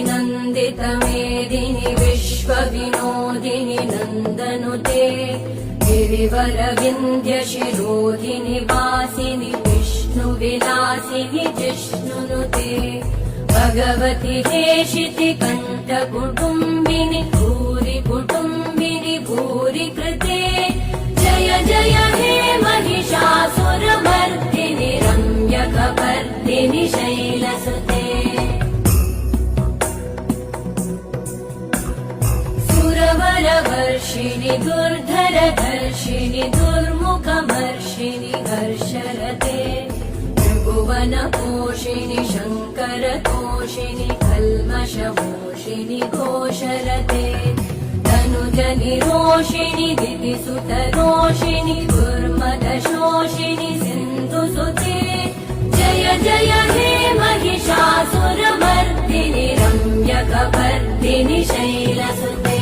नन्दितमेदिनि विश्वविनोदिनि नन्दनुते गिरिवरविन्द्यशिरोधिनि वासिनि विष्णुविलासिनि जिष्णुनुते भगवति हेशिति कण्ठकुटुम्बिनि भूरि कुटुम्बिनि भूरि कृते जय जय हे महिषासुरमर्दिनि रम्यकपर्दिनि शैलसुते सुरवरवर्षिणि दुर्धरधर्षिणि दुर्मुखमर्षिणि हर्षरते त्रिभुवनपोषिणि शङ्करतोषिणि कल्मषमोषिणि घोषरते तनुजनिरोषिणि दितिसुतरोषिणि दुर्मदशोषिणि सिन्धुसुते जय जय हे महिषासुरमर्दिनि रम्यकपर्दिनि शैलसुते